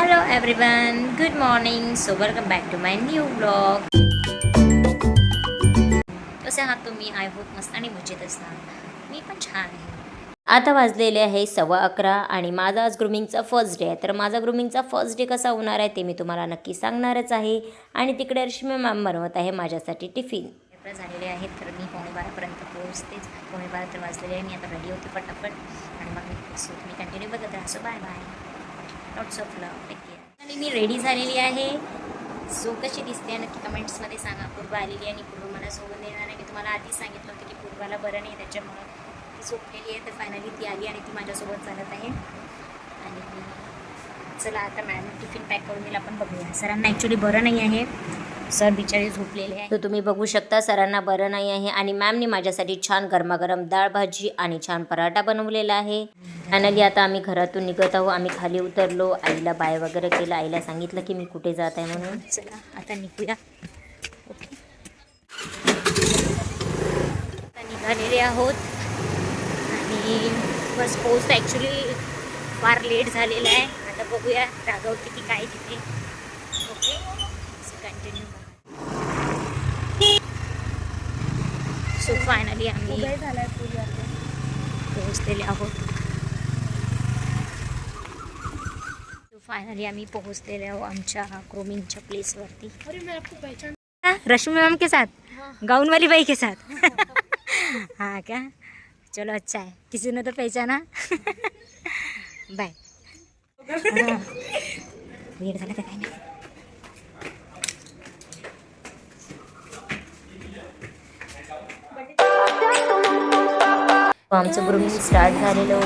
Hello everyone, good morning. So welcome back to my new vlog. कसे आहात तुम्ही? I hope मस्त आणि मजेत असणार. मी पण छान आहे. आता वाजलेले आहे 11:15 आणि माझा आज ग्रूमिंगचा फर्स्ट डे आहे. तर माझा ग्रूमिंगचा फर्स्ट डे कसा होणार आहे ते मी तुम्हाला नक्की सांगणारच आहे. आणि तिकडे रश्मी मॅम बनवत आहे माझ्यासाठी टिफिन. झालेले आहेत तर मी 11:15पर्यंत पोहोचतेच. 11:15 तर वाजलेले आहे. मी आता रेडी होते फटाफट आणि मग मी कंटिन्यू बघत राहा. So bye bye. Lots of love. Take care. आणि मी रेडी झालेली आहे. सो कशी दिसते नक्की कमेंट्समध्ये सांगा. पूर्वा आलेली आहे आणि पूर्व मला सोबत येणार आहे. मी तुम्हाला आधीच सांगितलं होतं की पूर्वाला बरं नाही त्याच्यामुळं ती झोपलेली आहे. तर फायनली ती आली आणि ती माझ्यासोबत चालत आहे. आणि चला आता मॅडम टिफिन पॅक करून दिला आपण बघूया. सरांना ॲक्च्युली बरं नाही आहे. सर बिचारे झोपलेले आहे. तर तुम्ही बघू शकता सरांना बरं नाही आहे आणि मॅमने माझ्यासाठी छान गरमागरम डाळ भाजी आणि छान पराठा बनवलेला आहे. फायनली आता आम्ही घरातून निघत आहोत. आम्ही खाली उतरलो. आईला बाय वगैरे केलं. आईला सांगितलं की मी कुठे जात आहे म्हणून. चला आता निघूया. ओके आता निघालेले आहोत आणि बस पोस्ट ॲक्च्युली फार लेट झालेला आहे. आता बघूया रागवते की काय तिथे. Okay continue. सो फायनली आम्ही पोहोचलेले आहोत. फायनली आम्ही पोहोचलेले आहोत आमच्या ग्रूमिंगच्या प्लेसवरती. रश्मि मैम के साथ गाउन वाली बाई के साथ. हाँ क्या, चलो अच्छा है. किसी ने तो पहचाना. बाय. वेळ झाला का काय नाही. आमचं ग्रूमिंग स्टार्ट झालेलं होतं.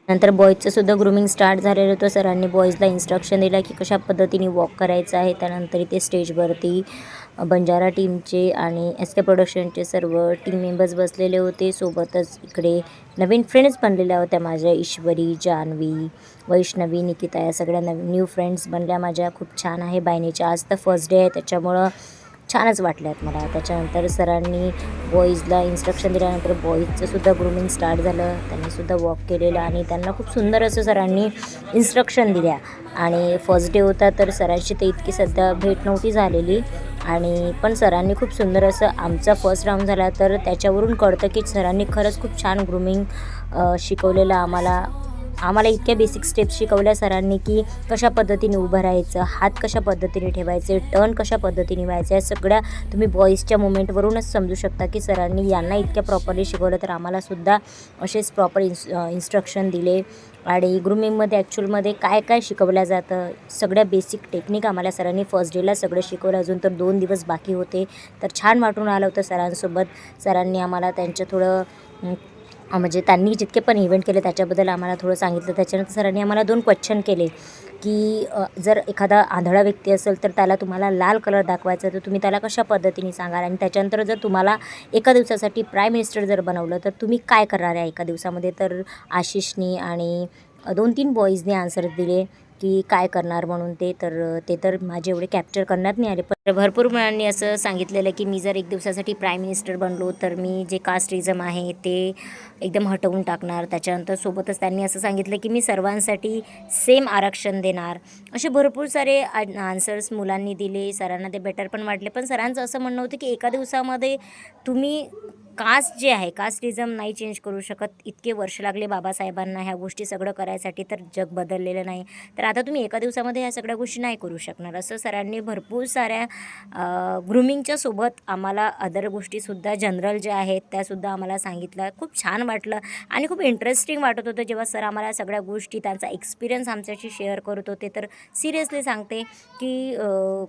नंतर बॉईजचं सुद्धा ग्रूमिंग स्टार्ट झालेलं होतं. सरांनी बॉईजला इन्स्ट्रक्शन दिला की कशा पद्धतीने वॉक करायचं आहे. त्यानंतर इथे स्टेजवरती बंजारा टीमचे आणि एस के प्रोडक्शनचे सर्व टीम मेंबर्स बसलेले होते. सोबतच इकडे नवीन फ्रेंड्स बनलेल्या होत्या माझ्या. ईश्वरी, जान्हवी, वैष्णवी, निकिता या सगळ्या न्यू फ्रेंड्स बनल्या माझ्या. खूप छान आहे. बायनेच्या आज तर फर्स्ट डे आहे त्याच्यामुळं छानच वाटल्यात मला. त्याच्यानंतर सरांनी बॉईजला इन्स्ट्रक्शन दिल्यानंतर बॉईजचं सुद्धा ग्रूमिंग स्टार्ट झालं. त्यांनीसुद्धा वॉक केलेलं आणि त्यांना खूप सुंदर असं सरांनी इन्स्ट्रक्शन दिल्या. आणि फर्स्ट डे होता तर सरांची तर इतकी सध्या भेट नव्हती झालेली आणि पण सरांनी खूप सुंदर असं आमचा फर्स्ट राऊंड झाला तर त्याच्यावरून कळतं की सरांनी खरंच खूप छान ग्रूमिंग शिकवलेलं आम्हाला इतक्या बेसिक स्टेप्स शिकवल्या सरांनी की कशा पद्धतीने उभं राहायचं, हात कशा पद्धतीने ठेवायचे, टर्न कशा पद्धतीने व्हायचं, या सगळ्या तुम्ही बॉईजच्या मुमेंटवरूनच समजू शकता की सरांनी यांना इतक्या प्रॉपरली शिकवलं तर आम्हालासुद्धा असेच प्रॉपर इन्स्ट्रक्शन दिले. आणि ग्रूमिंगमध्ये ॲक्च्युअलमध्ये काय काय शिकवलं जातं सगळ्या बेसिक टेक्निक आम्हाला सरांनी फर्स्ट डेला सगळं शिकवलं. अजून तर 2 दिवस बाकी होते तर छान वाटून आलं होतं सरांसोबत. सरांनी आम्हाला त्यांचं थोडं म्हणजे त्यांनी जितके पण इव्हेंट केले त्याच्याबद्दल आम्हाला थोडं सांगितलं. त्याच्यानंतर सरांनी आम्हाला 2 क्वेश्चन केले की जर एखादा आंधळा व्यक्ती असेल तर त्याला तुम्हाला लाल कलर दाखवायचा तर तुम्ही त्याला कशा पद्धतीने सांगाल. आणि त्याच्यानंतर जर तुम्हाला एका दिवसासाठी प्राईम मिनिस्टर जर बनवलं तर तुम्ही काय करणार आहे एका दिवसामध्ये. तर आशिषनी आणि 2-3 बॉईजने आन्सर दिले की काय करणार म्हणून. ते तर माझे एवढे कॅप्चर करण्यात नाही आले. पण भरपूर मुलांनी असं सांगितलेलं की मी जर एक दिवसासाठी प्राईम मिनिस्टर बनलो तर मी जे कास्टिझम आहे ते एकदम हटवून टाकणार. त्याच्यानंतर सोबतच त्यांनी असं सांगितलं की मी सर्वांसाठी सेम आरक्षण देणार. असे भरपूर सारे आन्सर्स मुलांनी दिले. सरांना ते बेटर पण वाटले. पण सरांचं असं म्हणणं होतं की एका दिवसामध्ये तुम्ही कास्ट जे आहे कास्टिझम नाही चेंज करू शकत. इतके वर्ष लागले बाबासाहेबांना ह्या गोष्टी सगळं करायसाठी तर जग बदललेलं नाही. तर आता तुम्ही एका दिवसामध्ये ह्या सगळ्या गोष्टी नाही करू शकणार. असं सरांनी भरपूर साऱ्या ग्रूमिंगच्या सोबत आम्हाला अदर गोष्टीसुद्धा जनरल ज्या आहेत त्यासुद्धा आम्हाला सांगितलं. खूप छान वाटलं आणि खूप इंटरेस्टिंग वाटत होतं जेव्हा सर आम्हाला सगळ्या गोष्टी त्यांचा एक्सपिरियन्स आमच्याशी शेअर करत होते. तर सिरियसली सांगते की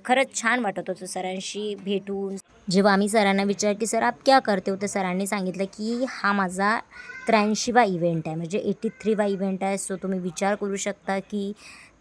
खरंच छान वाटत होतं सरांशी भेटून. जेव्हा आम्ही सरांना विचार की सर आप क्या करते हो तर सरांनी सांगितलं की हा माझा 83वा इव्हेंट आहे म्हणजे 83वा इव्हेंट आहे. सो तुम्ही विचार करू शकता की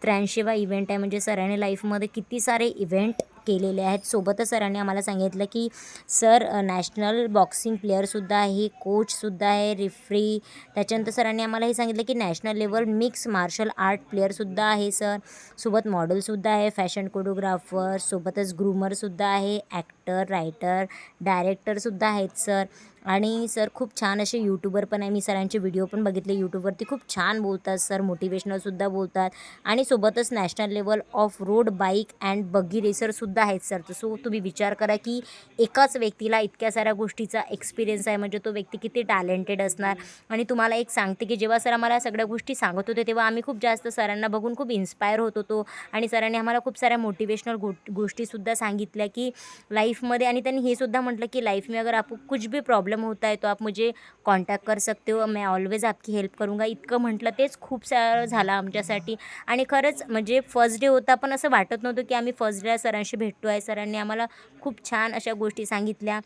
83वा इव्हेंट आहे म्हणजे सरांनी लाईफमध्ये किती सारे इव्हेंट केलेले आहेत. सोबतच सरांनी आम्हाला सांगितलं की सर नॅशनल बॉक्सिंग प्लेयरसुद्धा आहे, कोचसुद्धा आहे, रेफरी. त्याच्यानंतर सरांनी आम्हाला हे सांगितलं की national level mix martial art प्लेयरसुद्धा आहे सर. सोबत मॉडेलसुद्धा आहे, फॅशन कोरिओग्राफर, सोबतच ग्रूमरसुद्धा आहे, ॲक्टर, रायटर, डायरेक्टरसुद्धा आहेत सर. आणि सर खूप छान असे यूट्यूबर पण आहे. मी सरांचे व्हिडिओ पण बघितले यूट्यूबवरती. खूप छान बोलतात सर, मोटिवेशनलसुद्धा बोलतात. आणि सोबतच national level off road bike and buggy रेसरसुद्धा आहेत सर. तर सो तुम्ही विचार करा की एकाच व्यक्तीला इतक्या साऱ्या गोष्टीचा एक्सपिरियन्स आहे, म्हणजे तो व्यक्ती किती टॅलेंटेड असणार. आणि तुम्हाला एक सांगते की जेव्हा सर आम्हाला सगळ्या गोष्टी सांगत होते तेव्हा आम्ही खूप जास्त सरांना बघून खूप इन्स्पायर होत होतो. आणि सरांनी आम्हाला खूप साऱ्या मोटिवेशनल गोष्टीसुद्धा सांगितल्या की लाईफमध्ये. आणि त्यांनी हे सुद्धा म्हटलं की लाइफ में अगर आपको कुछ भी प्रॉब्लम होता है तो आप मुझे कॉन्टॅक्ट कर सकते हो, मैं ऑलवेज आपकी हेल्प करूँगा. इतकं म्हटलं तेच खूप सारं झालं आमच्यासाठी. आणि खरंच म्हणजे फर्स्ट डे होता पण असं वाटत नव्हतं की आम्ही फर्स्ट डेला सरांशी भेटतो आहे. सरांनी आम्हाला खूप छान अशा गोष्टी सांगितल्या.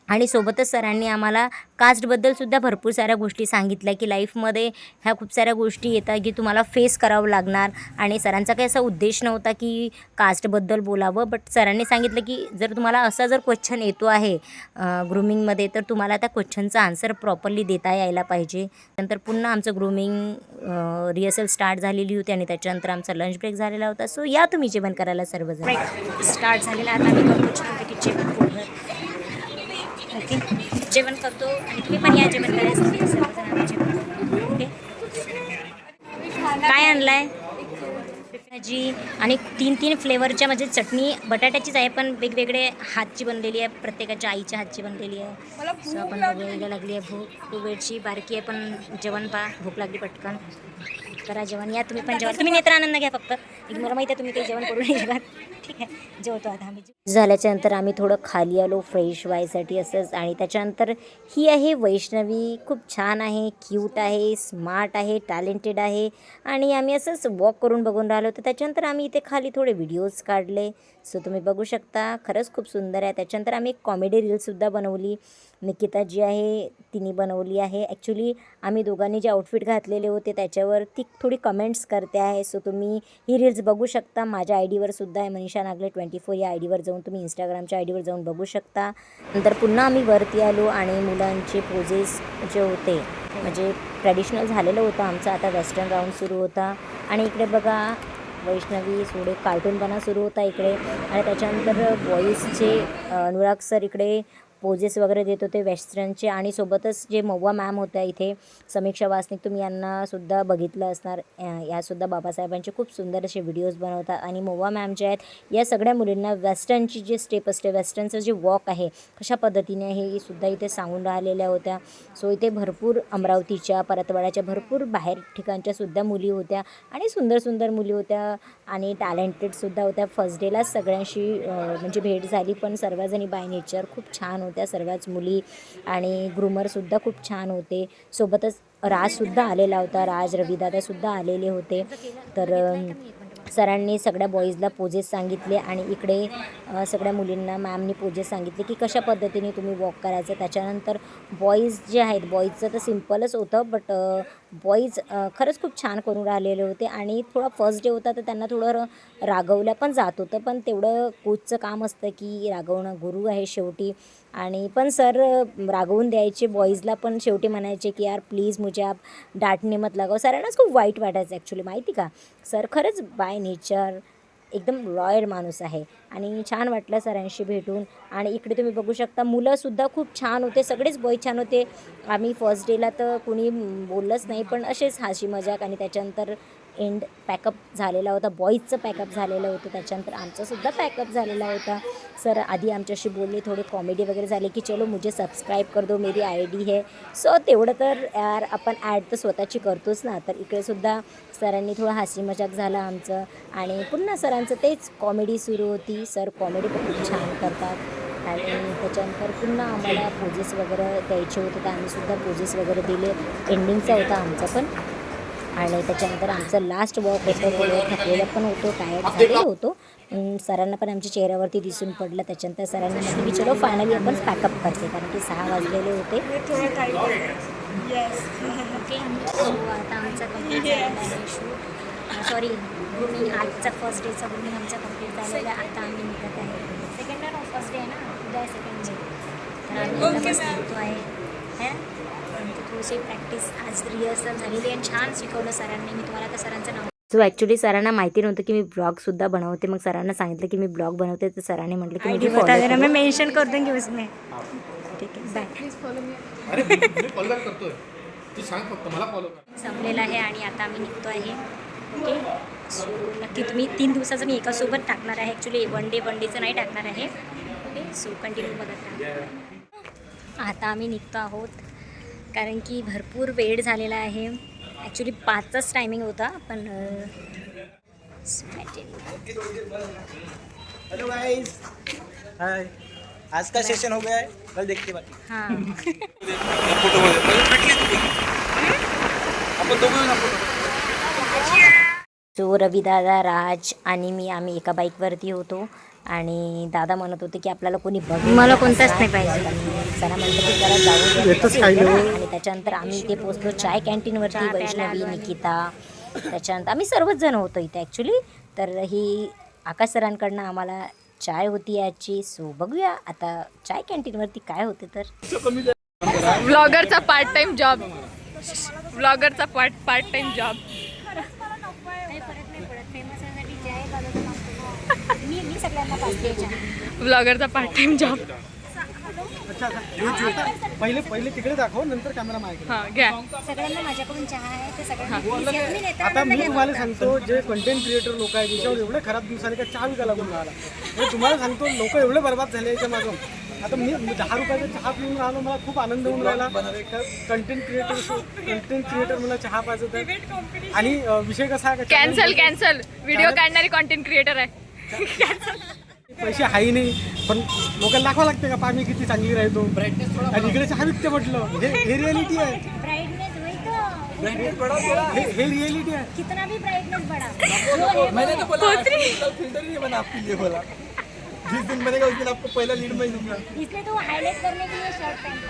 आणि सोबतच सरांनी आम्हाला कास्टबद्दलसुद्धा भरपूर साऱ्या गोष्टी सांगितल्या की लाईफमध्ये ह्या खूप साऱ्या गोष्टी येतात की तुम्हाला फेस करावं लागणार. आणि सरांचा काही असा उद्देश नव्हता की कास्टबद्दल बोलावं, बट सरांनी सांगितलं की जर तुम्हाला असा जर क्वेश्चन येतो आहे ग्रूमिंगमध्ये तर तुम्हाला त्या क्वेश्चनचा आन्सर प्रॉपरली देता यायला पाहिजे. नंतर पुन्हा आमचं ग्रूमिंग रिहर्सल स्टार्ट झालेली होती आणि त्याच्यानंतर आमचा लंच ब्रेक झालेला होता. सो या तुम्ही जेवण करायला सर्वजण. ब्रेक स्टार्ट झालेला आता आम्ही करतो छानपैकी जेवण पोटभर. ओके, जेवण करतो आणि तुम्ही पण या जेवण करायसाठी सर्वजण आम्ही जेवण करतो. ओके, काय आणलं आहे? भाजी आणि 3 फ्लेवरच्या म्हणजे चटणी बटाट्याचीच आहे पण वेगवेगळे हातची बनलेली आहे, प्रत्येकाच्या आईच्या हातची बनलेली आहे. सो आपण बघायला लागली आहे भूक. खूप वेळची बारकी आहे पण जेवण पा, भूक लागली पटकन करा जेवण. या तुम्ही पण जेवण. तुम्ही नेत्र आनंद घ्या फक्त. मला माहिती आहे तुम्ही काही जेवण करू नाही शकत. ठीक आहे, जेवतो आता आम्ही. झाल्याच्यानंतर आम्ही थोडं खाली आलो फ्रेश व्हायसाठी असंच. आणि त्याच्यानंतर ही आहे वैष्णवी. खूप छान आहे, क्यूट आहे, स्मार्ट आहे, टॅलेंटेड आहे. आणि आम्ही असंच वॉक करून बघून राहिलो होतो. त्याच्यानंतर आम्ही इथे खाली थोडे व्हिडिओज काढले. सो तुम्ही बघू शकता, खरंच खूप सुंदर आहे. त्याच्यानंतर आम्ही एक कॉमेडी रीलसुद्धा बनवली. निकिता जी आहे तिने बनवली आहे. ॲक्च्युली आम्ही दोघांनी जे आउटफिट घातलेले होते त्याच्यावर ती थोडी कमेंट्स करते आहे. सो तुम्ही ही रील्स बघू शकता. माझ्या आय डीवर सुद्धा आहे, मनीषा नागले 24 या आय डीवर जाऊन तुम्ही इंस्टाग्रामच्या आय डीवर जाऊन बघू शकता. नंतर पुन्हा आम्ही वरती आलो आणि मुलांचे पोजेस जे होते म्हणजे ट्रॅडिशनल झालेलं होतं आमचं. आता वेस्टर्न राऊंड सुरू होता. आणि इकडे बघा वैष्णवी थोडे कार्टूनपणा सुरू होता इकडे. आणि त्याच्यानंतर बॉईजचे अनुराग सर इकडे पोजेस वगैरे देत होते वेस्टर्नचे. आणि सोबतच जे मव्वा मॅम होत्या इथे, समीक्षा वासनिक, तुम्ही यांनासुद्धा बघितलं असणार. यासुद्धा बाबासाहेबांचे खूप सुंदर असे व्हिडिओज बनवतात. आणि मव्वा मॅम जे आहेत या सगळ्या मुलींना वेस्टर्नची जे स्टेप असते, वेस्टर्नचं जे वॉक आहे कशा पद्धतीने आहे हे सुद्धा इथे सांगून राहिलेल्या होत्या. सो इथे भरपूर अमरावतीच्या, परतवाड्याच्या, भरपूर बाहेर ठिकाणच्यासुद्धा मुली होत्या आणि सुंदर सुंदर मुली होत्या आणि टॅलेंटेडसुद्धा होत्या. फर्स्ट डेलाच सगळ्यांशी म्हणजे भेट झाली, पण सर्वजणी बाय नेचर खूप छान होत्या सर्वच मुली. आणि ग्रूमरसुद्धा खूप छान होते. सोबतच राजसुद्धा आलेला होता, राज रविदादासुद्धा आलेले होते. तर सरांनी सगळ्या बॉईजला पोजेस सांगितले आणि इकडे सगळ्या मुलींना मॅमनी पोजेस सांगितले की कशा पद्धतीने तुम्ही वॉक करायचं. त्याच्यानंतर बॉईज जे आहेत, बॉईजचं तर सिम्पलच होतं, बट बॉईज खरंच खूप छान करून राहिलेले होते. आणि थोडा फर्स्ट डे होता तर त्यांना थोडं रागवल्या पण जात होतं, पण तेवढं कोचचं काम असतं की रागवणं, गुरु आहे शेवटी. आणि पण सर रागवून द्यायचे बॉईजला, पण शेवटी म्हणायचे की यार प्लीज मुझे आप डांटने मत लगाओ. सरांनाच खूप वाईट वाटायचं ॲक्च्युली, माहिती का. सर खरंच बाय नेचर एकदम लॉयल माणूस आहे. आणि छान वाटलं सरांशी भेटून. आणि इकडे तुम्ही बघू शकता मुलंसुद्धा खूप छान होते, सगळेच बॉय छान होते. आम्ही फर्स्ट डेला तर कोणी बोललंच नाही, पण असेच हाशी मजाक. आणि त्याच्यानंतर एंड पॅकअप झालेला होता, बॉईजचं पॅकअप झालेलं होतं. त्याच्यानंतर आमचासुद्धा पॅकअप झालेला होता. सर आधी आमच्याशी बोलले, थोडे कॉमेडी वगैरे झाले की चलो मुझे सबस्क्राईब कर दो, मेरी आय डी है. सो तेवढं तर यार आपण ॲड तर स्वतःची करतोच ना. तर इकडेसुद्धा सरांनी थोडं हसी मजाक झालं आमचं. आणि पुन्हा सरांचं तेच कॉमेडी सुरू होती. सर कॉमेडी पण खूप छान करतात. आणि त्याच्यानंतर पुन्हा आम्हाला पोजेस वगैरे द्यायचे होते तर आम्हीसुद्धा पोजेस वगैरे दिले. एंडिंगचा होता आमचा पण. आणि त्याच्यानंतर आमचं लास्ट वॉक होतं. थोडं थकलेलं पण होतो, टायर्ड झालेलो होतो. सरांना पण आमच्या चेहऱ्यावरती दिसून पडलं. त्याच्यानंतर सरांनी म्हटलं की चलो फायनली आपण पॅकअप करते, कारण की 6 वाजलेले होते. ओके, आता आमचा कंप्लीट झालेला आहे शूट. सॉरी ग्रूमिंग आजचा फर्स्ट डेचा ग्रूमिंग आमचा कंप्लीट झालेला आहे. आता आम्ही निघत आहे. सेकंड डे ना फर्स्ट डे आहे ना, उद्या आहे सेकंड डे. तर आम्ही आता मस्त निघतो आहे. थोडीशी प्रॅक्टिस आज रिहर्सल झालेली आणि छान शिकवलं सरांनी. मी तुम्हाला आता सरांचं नाव सो ॲक्च्युली सरांना माहिती नव्हतं की मी ब्लॉगसुद्धा बनवते. मग सरांना सांगितलं की मी ब्लॉग बनवते, तर सरांनी म्हटलं की मुझे फॉलो करो. मैं मेंशन कर दूंगी उसमें. ठीक आहे, बाय. Please follow me. अरे मी फॉलो करतोय, तू सांग फक्त मला फॉलो कर. संपलेला आहे आणि आता आम्ही निघतो आहे. ओके, सो नक्की तुम्ही 3 दिवसाचं मी एकासोबत टाकणार आहे. ॲक्च्युली वन डेचं नाही टाकणार आहे. ओके, सो कंटिन्यू बघत राहा. आता आम्ही निघतो आहोत कारण की भरपूर वेळ झालेला आहे. ॲक्च्युली 5चाच टायमिंग होता, पण हेलो गाइस, हाय. आज का सेशन हो गया है, कल देखते बाकी. हां आपण दोघं ना फोटो. सो रविदादा, राज आणि मी आम्ही एका बाईकवरती होतो आणि दादा म्हणत होते की आपल्याला कोणी बघ, मला कोणताच नाही पाहिजे. सरा म्हणतो की जरा जाऊ. आणि त्याच्यानंतर आम्ही इथे पोहोचलो चाय कॅन्टीनवरती. वैष्णवी, निकिता, त्याच्यानंतर आम्ही सर्वच जण होतो इथे ॲक्च्युली. तर ही आकाश सरांकडनं आम्हाला चाय होती याची. सो बघूया आता चाय कॅन्टीनवरती काय होते. तर ब्लॉगरचा पार्ट टाइम जॉब. ब्लॉगरचा पार्ट टाइम जॉब. काही फरक नाही पडत. फेमस होण्यासाठी चाय मी सगळ्यांना पाजते चहा. ब्लॉगरचा पार्ट टाइम जॉब. पहिले तिकडे दाखव, नंतर कॅमेरा मागे. हां घ्या. सगळ्यांना माझ्याकडून चहा आहे ते सगळ्यांना. आता मी तुम्हाला सांगतो, जे कंटेंट क्रिएटर लोक आहेत त्याच्यावर एवढे खराब दिवस आले का चहा विकायला लागून राहिला. म्हणजे तुम्हाला सांगतो, लोक एवढे बरबाद झाले याच्या मागून. आता मी 10 रुपयाचा चहा पिऊन राहिलो, मला खूप आनंद होऊन राहिला. कंटेंट क्रिएटर मला चहा पाजत आहे. आणि विषय कसा आहे, कॅन्सल व्हिडिओ काढणारी कॉन्टेंट क्रिएटर आहे. पैसे हाही नाही, पण लोकांना दाखवा लागते का पाणी किती चांगली राहतो. आणि इकडे चहा विकते म्हटलं, हे रियालिटी आहे. हे रियलिटी है. कितना भी ब्राइटनेस बढ़ा. मैंने तो बोला फिल्टर नहीं बना आपके लिए, बोला जिस दिन बनेगा उस दिन आपको पहला लीड में दूंगा. इसलिए तो हाईलाइट करने के लिए शर्ट पहनता.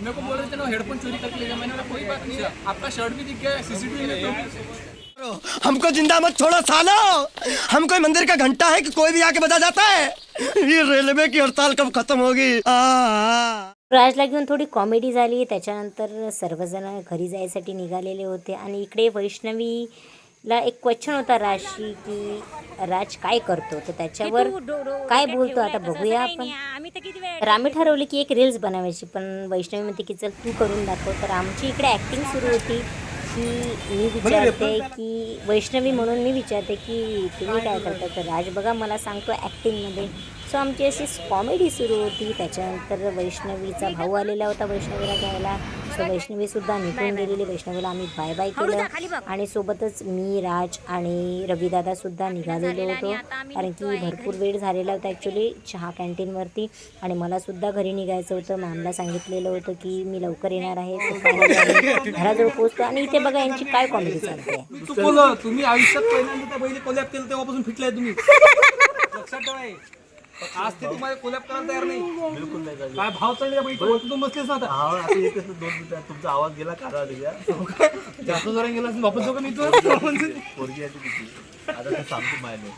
मेरे को बोल रहे थे ना हेडफोन चोरी करके ले गया. मैंने बोला कोई बात नहीं, आपका शर्ट भी दिख गया, सीसीटीवी में तो. हमको जिंदा मत छोड़ो सालो. हम कोई मंदिर का घंटा है कि कोई भी आके बजा जाता है. ये रेलवे की हड़ताल कब खत्म होगी. राजला घेऊन थोडी कॉमेडी झाली. त्याच्यानंतर सर्वजण घरी जायसाठी निघालेले होते आणि इकडे वैष्णवीला एक क्वेश्चन होता राजशी की राज काय करतो, तर त्याच्यावर काय बोलतो आता बघूया आपण. तर आम्ही ठरवले की एक रील्स बनवायची, पण वैष्णवी म्हणते की चल तू करून दाखव. तर आमची इकडे ॲक्टिंग सुरू होती की मी विचारते की वैष्णवी म्हणून मी विचारते की तुम्ही काय करता, तर राज बघा मला सांगतो ॲक्टिंगमध्ये. सो आमची अशी कॉमेडी सुरू होती. त्याच्यानंतर वैष्णवीचा भाऊ आलेला होता वैष्णवीला घ्यायला. सो वैष्णवीसुद्धा निघून गेलेली. वैष्णवीला आम्ही बाय बाय केलं आणि सोबतच मी, राज आणि रविदादासुद्धा निघालेलो होतो कारण की भरपूर वेळ झालेला होता ॲक्च्युली चहा कॅन्टीनवरती. आणि मलासुद्धा घरी निघायचं होतं. मॅमला सांगितलेलं होतं की मी लवकर येणार आहे. घराजवळ पोहोचतो आणि इथे बघा यांची काय कॉमेडी चालते. तुम्ही आयुष्यात पहिल्यांदा त्या बहिणी कोलॅप केलं तेव्हापासून फिटलाय तुम्ही. लक्षात ठेवा, आज ते तुम्हाला कोलॅप करायला तयार नाही. बिलकुल नाही. काय भाव चढले बाई, तू बसलेस ना आता. तुमचा आवाज गेला काढा जास्त जोरात गेला वापस जो का मी पोरगी आता ते सांगतो मायने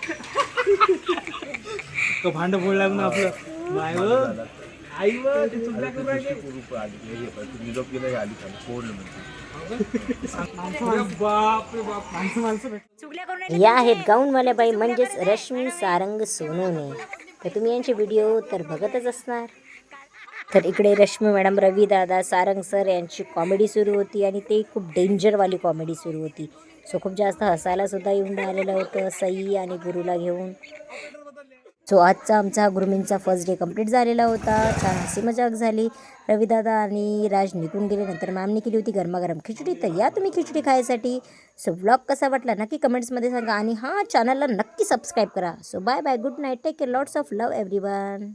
तो भांड फोडला ना आपलं. माय आई व ते चुकल्या करून राहिले. निरोप गेला आली फोडलं या आहेत गाऊनवाल्या बाई म्हणजेच रश्मी, सारंग, सोनूने. तर तुम्ही यांचे व्हिडिओ तर बघतच असणार. तर इकडे रश्मी मॅडम, रवी दादा, सारंग सर यांची कॉमेडी सुरू होती आणि ते खूप डेंजरवाली कॉमेडी सुरू होती. सो खूप जास्त हसायलासुद्धा येऊन राहिलेलं होतं सई आणि गुरुला घेऊन. सो आजचा आमचा ग्रूमिंगचा फर्स्ट डे कंप्लीट झालेला होता. छान हसी मजाक झाली. रविदादा आणि राज निघून गेले. नंतर मॅमने केली होती गरमागरम खिचडी. तर या तुम्ही खिचडी खायसाठी. सो व्लॉग कसा वाटला नक्की कमेंट्समध्ये सांगा आणि हां चॅनलला नक्की सबस्क्राईब करा. So bye bye, good night, take care, lots of love everyone.